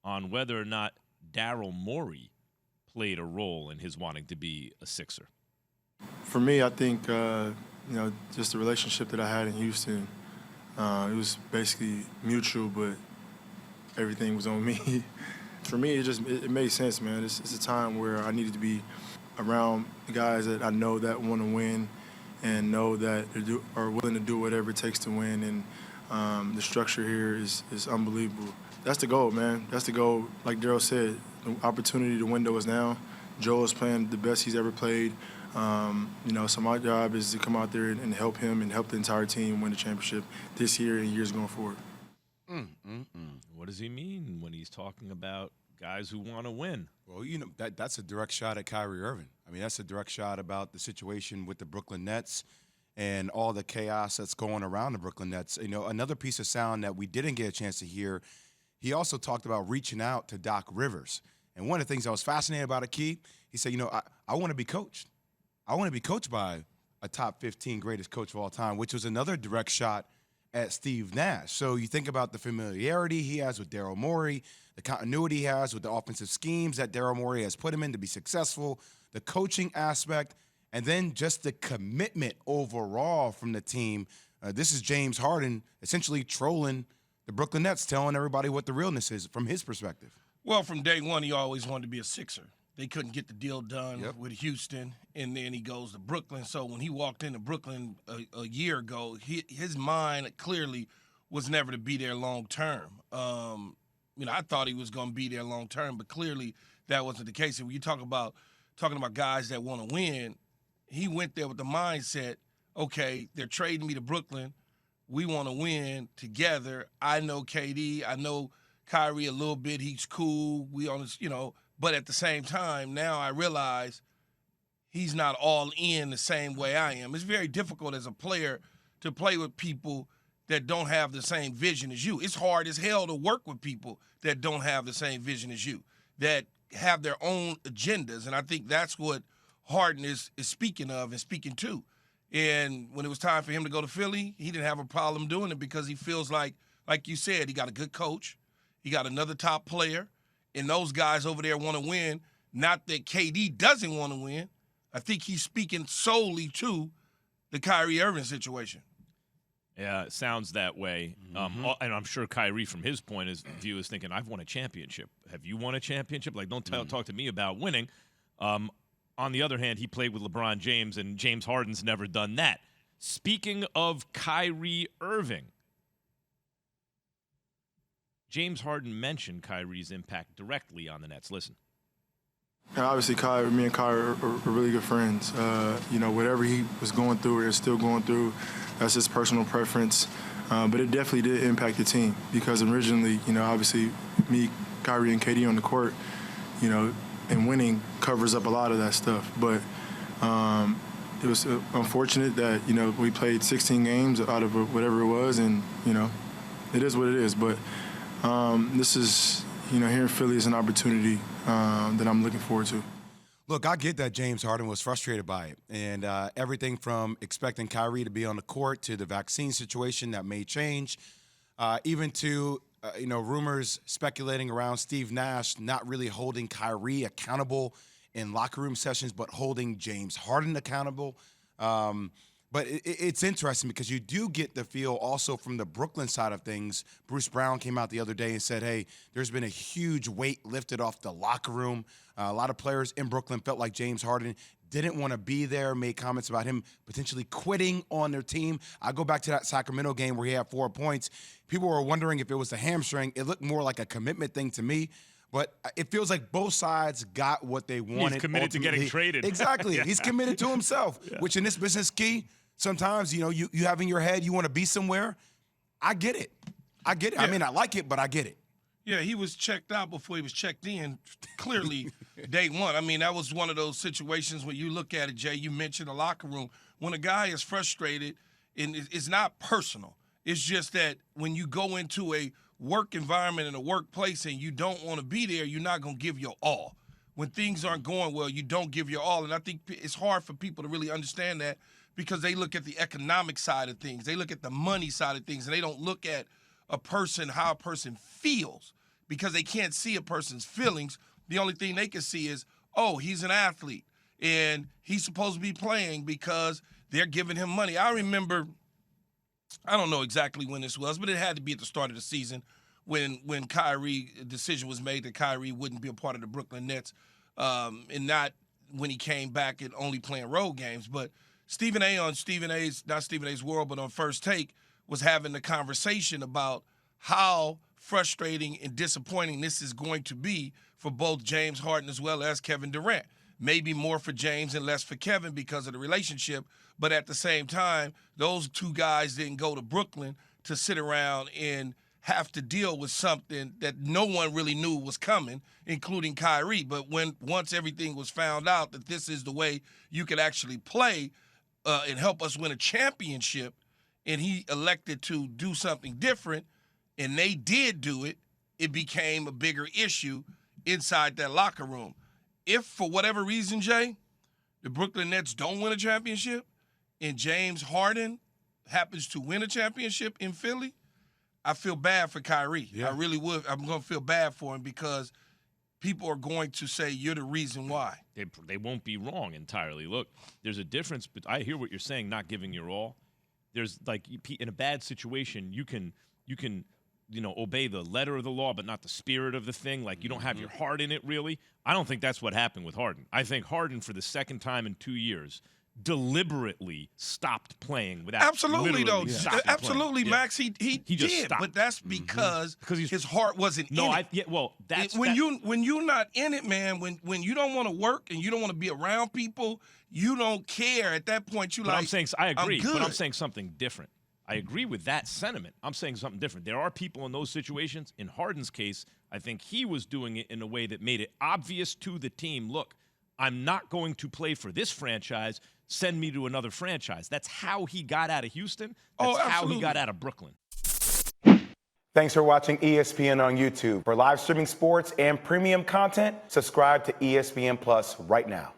on whether or not Daryl Morey played a role in his wanting to be a Sixer. For me, I think just the relationship that I had in Houston, it was basically mutual, but everything was on me. For me, it made sense, man. It's a time where I needed to be around guys that I know that want to win and know that are willing to do whatever it takes to win. And the structure here is unbelievable. That's the goal, man. That's the goal. Like Daryl said, the opportunity, the window is now. Joel is playing the best he's ever played. So my job is to come out there and help him and help the entire team win the championship this year and years going forward. What does he mean when he's talking about guys who want to win? Well, that's a direct shot at Kyrie Irving. I mean, that's a direct shot about the situation with the Brooklyn Nets and all the chaos that's going around the Brooklyn Nets. Another piece of sound that we didn't get a chance to hear, he also talked about reaching out to Doc Rivers. And one of the things I was fascinated about Key, he said, I want to be coached. I want to be coached by a top 15 greatest coach of all time, which was another direct shot at Steve Nash. So you think about the familiarity he has with Daryl Morey, the continuity he has with the offensive schemes that Daryl Morey has put him in to be successful, the coaching aspect, and then just the commitment overall from the team. This is James Harden essentially trolling the Brooklyn Nets, telling everybody what the realness is from his perspective. Well, from day one, he always wanted to be a Sixer. They couldn't get the deal done with Houston, and then he goes to Brooklyn. So when he walked into Brooklyn a year ago, his mind clearly was never to be there long term. I thought he was going to be there long term, but clearly that wasn't the case. And when you talking about guys that want to win, he went there with the mindset, okay, they're trading me to Brooklyn. We want to win together. I know KD. I know Kyrie a little bit. He's cool. We on this, But at the same time, now I realize he's not all in the same way I am. It's very difficult as a player to play with people that don't have the same vision as you. It's hard as hell to work with people that don't have the same vision as you, that have their own agendas. And I think that's what Harden is speaking of and speaking to. And when it was time for him to go to Philly, he didn't have a problem doing it because he feels like you said, he got a good coach. He got another top player. And those guys over there want to win. Not that KD doesn't want to win. I think he's speaking solely to the Kyrie Irving situation. Yeah, it sounds that way. And I'm sure Kyrie, from his point of view, is thinking, I've won a championship. Have you won a championship? Like, don't talk to me about winning. On the other hand, he played with LeBron James, and James Harden's never done that. Speaking of Kyrie Irving, James Harden mentioned Kyrie's impact directly on the Nets. Listen. Obviously, me and Kyrie are really good friends. Whatever he was going through or is still going through, that's his personal preference. But it definitely did impact the team because originally, obviously, me, Kyrie, and KD on the court, and winning covers up a lot of that stuff. But it was unfortunate that, we played 16 games out of whatever it was, and, it is what it is. But this is, here in Philly is an opportunity that I'm looking forward to. Look, I get that James Harden was frustrated by it. And everything from expecting Kyrie to be on the court to the vaccine situation that may change, even to, rumors speculating around Steve Nash not really holding Kyrie accountable in locker room sessions, but holding James Harden accountable. But it's interesting because you do get the feel also from the Brooklyn side of things. Bruce Brown came out the other day and said, hey, there's been a huge weight lifted off the locker room. A lot of players in Brooklyn felt like James Harden didn't want to be there, made comments about him potentially quitting on their team. I go back to that Sacramento game where he had 4 points. People were wondering if it was the hamstring. It looked more like a commitment thing to me. But it feels like both sides got what they wanted. He's committed to getting traded. Exactly. Yeah. He's committed to himself, which in this business, Key, sometimes, you have in your head you want to be somewhere. I get it. Yeah. I mean, I like it, but I get it. Yeah, he was checked out before he was checked in, clearly, day one. I mean, that was one of those situations when you look at it, Jay, you mentioned the locker room. When a guy is frustrated, and it's not personal. It's just that when you go into a work environment in a workplace and you don't want to be there, you're not going to give your all. When things aren't going well, you don't give your all. And I think it's hard for people to really understand that because they look at the economic side of things. They look at the money side of things, and they don't look at how a person feels. because they can't see a person's feelings. The only thing they can see is, oh, he's an athlete, and he's supposed to be playing because they're giving him money. I remember, I don't know exactly when this was, but it had to be at the start of the season when Kyrie, the decision was made that Kyrie wouldn't be a part of the Brooklyn Nets, and not when he came back and only playing road games. But Stephen A. on not Stephen A.'s World, but on First Take, was having the conversation about how frustrating and disappointing this is going to be for both James Harden as well as Kevin Durant. Maybe more for James and less for Kevin because of the relationship, but at the same time, those two guys didn't go to Brooklyn to sit around and have to deal with something that no one really knew was coming, including Kyrie. But once everything was found out that this is the way you could actually play and help us win a championship, and he elected to do something different, and they did do it, it became a bigger issue inside that locker room. If, for whatever reason, Jay, the Brooklyn Nets don't win a championship and James Harden happens to win a championship in Philly, I feel bad for Kyrie. Yeah. I really would. I'm going to feel bad for him because people are going to say you're the reason why. They won't be wrong entirely. Look, there's a difference, but I hear what you're saying, not giving your all. There's, like, in a bad situation, you can obey the letter of the law, but not the spirit of the thing. Like, you don't have your heart in it, really. I don't think that's what happened with Harden. I think Harden, for the second time in 2 years, deliberately stopped playing without absolutely playing. Max. He just did, stopped. but that's because his heart wasn't in it. That's when you're not in it, man. When you don't want to work and you don't want to be around people, you don't care. At that point, I'm saying I agree, but I'm saying something different. I agree with that sentiment. I'm saying something different. There are people in those situations. In Harden's case, I think he was doing it in a way that made it obvious to the team, look, I'm not going to play for this franchise. Send me to another franchise. That's how he got out of Houston. That's how he got out of Brooklyn. Thanks for watching ESPN on YouTube. For live streaming sports and premium content, subscribe to ESPN Plus right now.